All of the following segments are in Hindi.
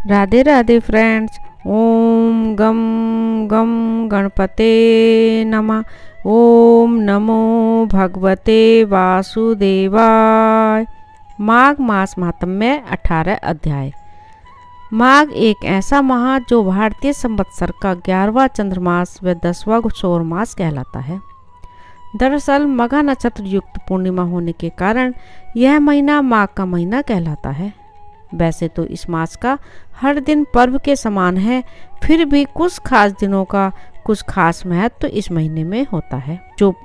राधे राधे फ्रेंड्स। ओम गम गम गणपते नमः। ओम नमो भगवते वासुदेवाय। माघ मास महात्म्य 18 अध्याय। माघ एक ऐसा माह जो भारतीय संवत्सर का 11वां चंद्रमास व 10वां सौर मास कहलाता है। दरअसल मघा नक्षत्र युक्त पूर्णिमा होने के कारण यह महीना माघ का महीना कहलाता है। वैसे तो इस मास का हर दिन पर्व के समान है, फिर भी कुछ खास दिनों का कुछ खास महत्व इस महीने में होता है। जो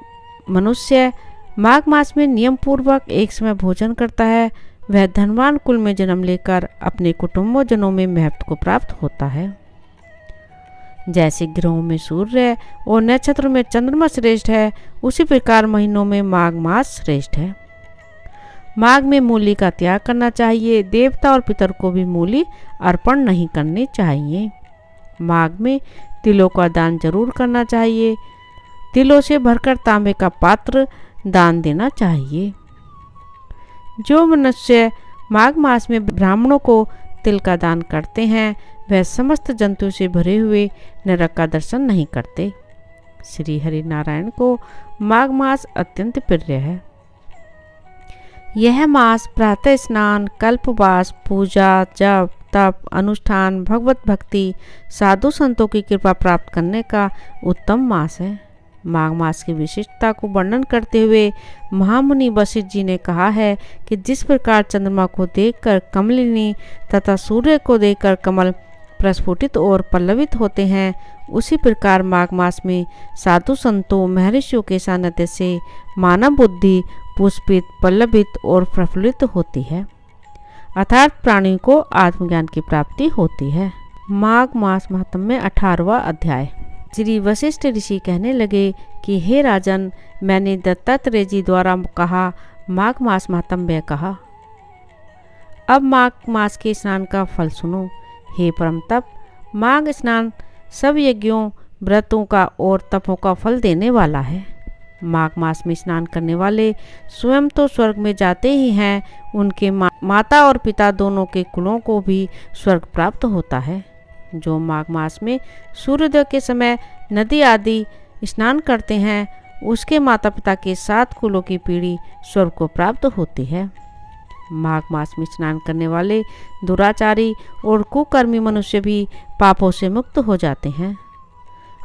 मनुष्य माघ मास में नियम पूर्वक एक समय भोजन करता है वह धनवान कुल में जन्म लेकर अपने कुटुंबजनों में महत्व को प्राप्त होता है। जैसे ग्रहों में सूर्य और नक्षत्रों में चंद्रमा श्रेष्ठ है, उसी प्रकार महीनों में माघ मास श्रेष्ठ है। माघ में मूली का त्याग करना चाहिए। देवता और पितर को भी मूली अर्पण नहीं करनी चाहिए। माघ में तिलों का दान जरूर करना चाहिए। तिलों से भरकर तांबे का पात्र दान देना चाहिए। जो मनुष्य माघ मास में ब्राह्मणों को तिल का दान करते हैं वह समस्त जंतुओं से भरे हुए नरक का दर्शन नहीं करते। श्री हरि नारायण को माघ मास अत्यंत प्रिय है। यह मास प्रातः स्नान, कल्पवास, पूजा, जप, तप, अनुष्ठान, भगवत भक्ति, साधु संतों की कृपा प्राप्त करने का उत्तम मास है। माघ मास की विशिष्टता को वर्णन करते हुए महामुनि वशिष्ठ जी ने कहा है कि जिस प्रकार चंद्रमा को देखकर कमलिनी तथा सूर्य को देखकर कमल प्रस्फुटित और पल्लवित होते हैं, उसी प्रकार माघ मास में साधु संतों महर्षियों के सानिध्य से मानव बुद्धि पुष्पित, पल्लवित और प्रफुल्लित होती है, अर्थात प्राणी को आत्मज्ञान की प्राप्ति होती है। माघ मास महात्म्य 18वां अध्याय। श्री वशिष्ठ ऋषि कहने लगे कि हे राजन, मैंने दत्तात्रेय जी द्वारा कहा माघ मास महात्म्य कहा। अब माघ मास के स्नान का फल सुनो। हे परम तप, माघ स्नान सब यज्ञों, व्रतों का और तपों का फल देने वाला है। माघ मास में स्नान करने वाले स्वयं तो स्वर्ग में जाते ही हैं, उनके माता और पिता दोनों के कुलों को भी स्वर्ग प्राप्त होता है। जो माघ मास में सूर्योदय के समय नदी आदि स्नान करते हैं, उसके माता पिता के 7 कुलों की पीढ़ी स्वर्ग को प्राप्त होती है। माघ मास में स्नान करने वाले दुराचारी और कुकर्मी मनुष्य भी पापों से मुक्त हो जाते हैं।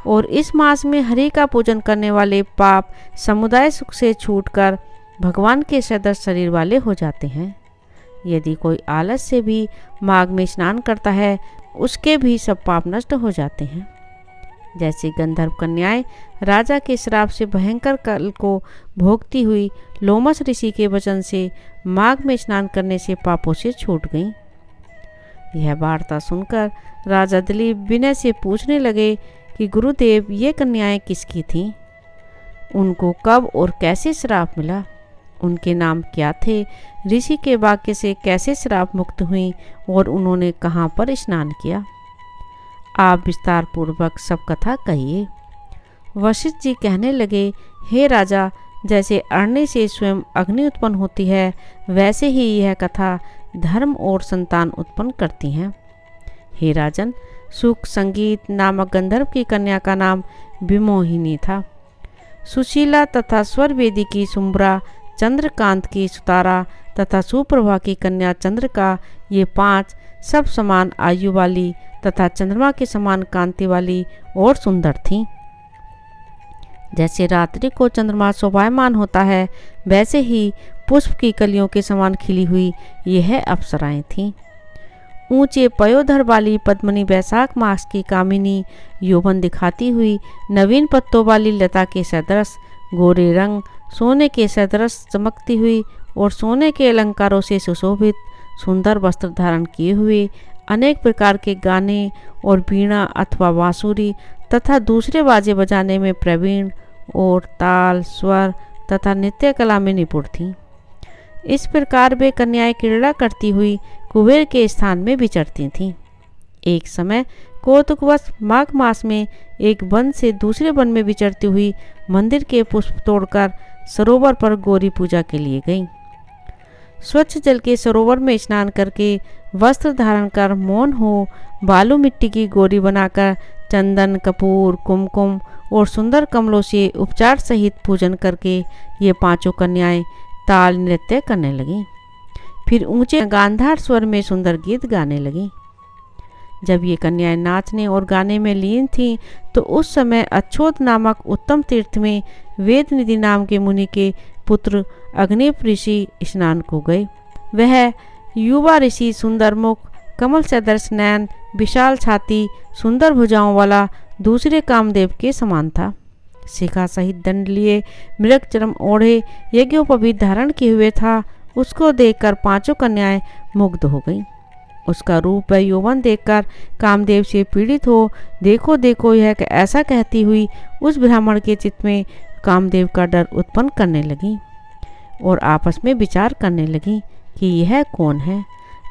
और इस मास में हरि का पूजन करने वाले पाप समुदाय सुख से छूटकर भगवान के सदृश शरीर वाले हो जाते हैं। यदि कोई आलस से भी माघ में स्नान करता है, उसके भी सब पाप नष्ट हो जाते हैं। जैसे गंधर्व कन्याएं राजा के श्राप से भयंकर कल को भोगती हुई लोमस ऋषि के वचन से माघ में स्नान करने से पापों से छूट गईं। यह वार्ता सुनकर राजा दिलीप विनय से पूछने लगे कि गुरुदेव, ये कन्याएं किसकी थीं? उनको कब और कैसे श्राप मिला? उनके नाम क्या थे? ऋषि के वाक्य से कैसे श्राप मुक्त हुई और उन्होंने कहाँ पर स्नान किया? आप विस्तार पूर्वक सब कथा कहिए। वशिष्ठ जी कहने लगे, हे राजा, जैसे अग्नि से स्वयं अग्नि उत्पन्न होती है, वैसे ही यह कथा धर्म और संतान उत्पन्न करती हैं। हे राजन, सुख संगीत नामक गंधर्व की कन्या का नाम विमोहिनी था। सुशीला तथा स्वरवेदी की सुम्बरा, चंद्रकांत की सुतारा तथा सुप्रभा की कन्या चंद्रिका, ये 5 सब समान आयु वाली तथा चंद्रमा के समान कांति वाली और सुंदर थीं। जैसे रात्रि को चंद्रमा शोभायमान होता है, वैसे ही पुष्प की कलियों के समान खिली हुई यह अप्सराएं थीं। ऊंचे पयोधर वाली पद्मिनी वैशाख मास की कामिनी, यौवन दिखाती हुई नवीन पत्तों वाली लता के सदृश, गोरे रंग, सोने के सदृश चमकती हुई और सोने के अलंकारों से सुशोभित, सुंदर वस्त्र धारण किए हुए, अनेक प्रकार के गाने और वीणा अथवा बांसुरी तथा दूसरे बाजे बजाने में प्रवीण और ताल, स्वर तथा नृत्य कला में निपुण थीं। इस प्रकार वे कन्याएं क्रीड़ा करती हुई कुबेर के स्थान में विचरती थीं। एक समय कौतुकवश माघ मास में एक वन से दूसरे वन में विचरती हुई मंदिर के पुष्प तोड़कर सरोवर पर गौरी पूजा के लिए गईं। स्वच्छ जल के सरोवर में स्नान करके वस्त्र धारण कर मौन हो, बालू मिट्टी की गोरी बनाकर चंदन, कपूर, कुमकुम और सुंदर कमलों से उपचार सहित पूजन करके ये पांचों कन्याएं ताल नृत्य करने लगीं। फिर ऊंचे गांधार स्वर में सुंदर गीत गाने लगीं। जब ये कन्याएं नाचने और गाने में लीन थीं तो उस समय अच्छोत नामक उत्तम तीर्थ में वेदनिधि नाम के मुनि के पुत्र अग्निप ऋषि स्नान को गए। वह युवा ऋषि सुंदर मुख, कमल सदृश नयन, विशाल छाती, सुंदर भुजाओं वाला दूसरे कामदेव के समान था। शिखा सहित दंड लिए, मृग चरम ओढ़े, यज्ञोपवीत धारण किए हुए था। उसको देखकर पांचों कन्याएं मुग्ध हो गईं। उसका रूप व यौवन देखकर कामदेव से पीड़ित हो देखो देखो यह ऐसा कहती हुई उस ब्राह्मण के चित्त में कामदेव का डर उत्पन्न करने लगी और आपस में विचार करने लगी कि यह कौन है।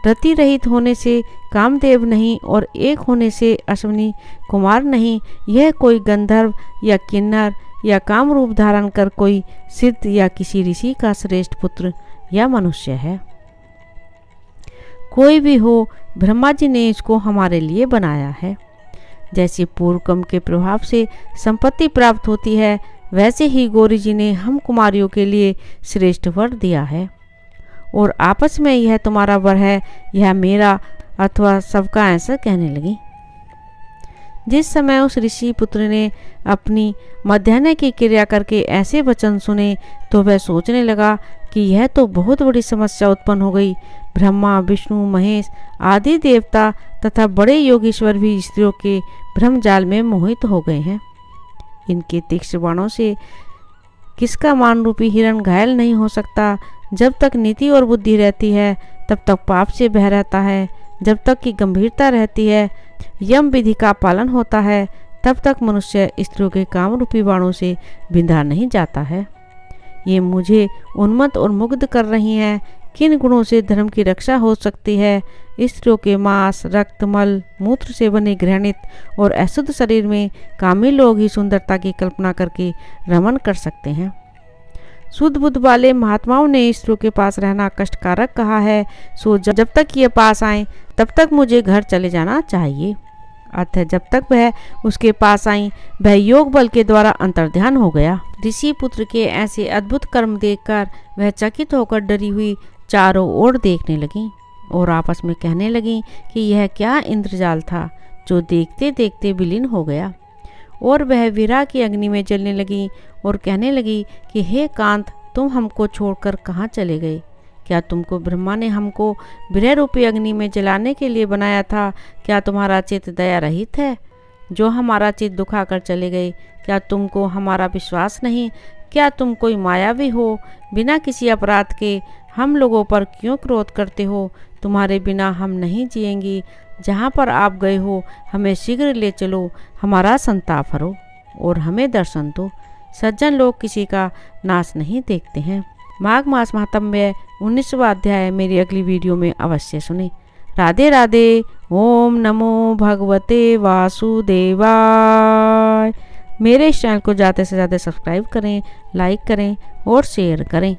रति रहित होने से कामदेव नहीं और एक होने से अश्विनी कुमार नहीं, यह कोई गंधर्व या किन्नर या काम रूप धारण कर कोई सिद्ध या किसी ऋषि का श्रेष्ठ पुत्र या मनुष्य है। कोई भी हो, ब्रह्मा जी ने इसको हमारे लिए बनाया है। जैसे पूर्व कर्म के प्रभाव से संपत्ति प्राप्त होती है, वैसे ही गौरी जी ने हम कुमारियों के लिए श्रेष्ठ वर दिया है और आपस में यह तुम्हारा वर है, यह मेरा अथवा सबका, ऐसा कहने लगी। जिस समय उस ऋषि पुत्र ने अपनी मध्याह्न की क्रिया करके ऐसे वचन सुने तो वह सोचने लगा कि यह तो बहुत बड़ी समस्या उत्पन्न हो गई। ब्रह्मा, विष्णु, महेश आदि देवता तथा बड़े योगीश्वर भी स्त्रियों के भ्रमजाल में मोहित हो गए हैं। इनके तीक्ष्ण बाणों से किसका मान रूपी हिरण घायल नहीं हो सकता। जब तक नीति और बुद्धि रहती है तब तक पाप से बह रहता है। जब तक की गंभीरता रहती है, यम विधि का पालन होता है, तब तक मनुष्य स्त्रियों के काम रूपी बाणों से बिंधा नहीं जाता है। ये मुझे उन्मत्त और मुग्ध कर रही हैं। किन गुणों से धर्म की रक्षा हो सकती है? स्त्रियों के मांस, रक्त, मल, मूत्र से बने घृणित और अशुद्ध शरीर में कामी लोग ही सुंदरता की कल्पना करके रमण कर सकते हैं। शुद्ध बुद्ध वाले महात्माओं ने स्त्रियों के पास रहना कष्टकारक कहा है। सो जब तक ये पास आए तब तक मुझे घर चले जाना चाहिए। अतः जब तक वह उसके पास आई, वह योग बल के द्वारा अंतर्ध्यान हो गया। ऋषि पुत्र के ऐसे अद्भुत कर्म देखकर वह चकित होकर डरी हुई चारों ओर देखने लगी और आपस में कहने लगी कि यह क्या इंद्रजाल था जो देखते देखते विलीन हो गया। और वह विरह की अग्नि में जलने लगी और कहने लगी कि हे कांत, तुम हमको छोड़कर कहाँ चले गए? क्या तुमको ब्रह्मा ने हमको विरह रूपी अग्नि में जलाने के लिए बनाया था? क्या तुम्हारा चित्त दया रहित है जो हमारा चित्त दुखाकर चले गए? क्या तुमको हमारा विश्वास नहीं? क्या तुम कोई मायावी हो? बिना किसी अपराध के हम लोगों पर क्यों क्रोध करते हो? तुम्हारे बिना हम नहीं जिएंगी। जहाँ पर आप गए हो हमें शीघ्र ले चलो, हमारा संताप हरो और हमें दर्शन दो। सज्जन लोग किसी का नाश नहीं देखते हैं। माघ मास महात्म्य 19वां अध्याय मेरी अगली वीडियो में अवश्य सुने। राधे राधे। ओम नमो भगवते वासुदेवाय। मेरे इस चैनल को ज़्यादा से ज़्यादा सब्सक्राइब करें, लाइक करें और शेयर करें।